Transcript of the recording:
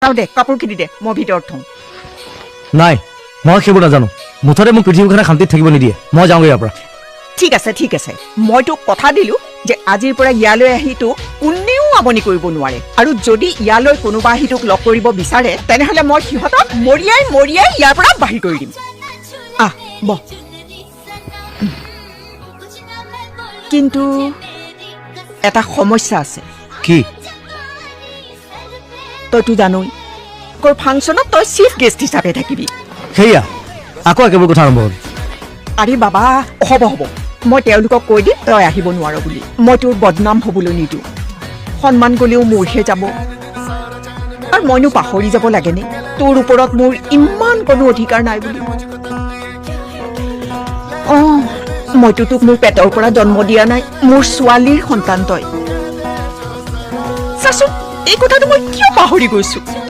আৰু দে কাপোৰখিনি দে মই ভিতৰত থওঁ নাই মই সেইবোৰ নাজানো মুঠতে মোক পৃথিৱীখনে শান্তিত থাকিব নিদিয়ে মই যাওঁগৈ ইয়াৰ পৰা ঠিক আছে মই তোক কথা দিলো যে আজিৰ পৰা ইয়ালৈ আহি তোক কোনেও আমনি কৰিব নোৱাৰে আৰু যদি ইয়ালৈ কোনোবা আহি তোক লগ কৰিব বিচাৰে তেনেহ'লে মই সিহঁতক মৰিয়াই ইয়াৰ পৰা বাহিৰ কৰি দিম আহ বহ কিন্তু এটা সমস্যা আছে কি তইতো জানই তোৰ ফাংচনত তই চিফ গেষ্ট হিচাপে থাকিবি সেয়া আকৌ একেবোৰ কথা আৰম্ভ হ'ল আৰে বাবা হ'ব মই তেওঁলোকক কৈ দিম তই আহিব নোৱাৰ বুলি মই তোৰ বদনাম হ'বলৈ নিদিওঁ সন্মান গ'লেও মোৰহে যাব আৰু মইনো পাহৰি যাব লাগেনে তোৰ ওপৰত মোৰ ইমান কোনো অধিকাৰ নাই বুলি মইতো তোক মোৰ পেটৰ পৰা জন্ম দিয়া নাই মোৰ ছোৱালীৰ সন্তান তই চাচোন এই কথাটো মই কিয় পাহৰি গৈছো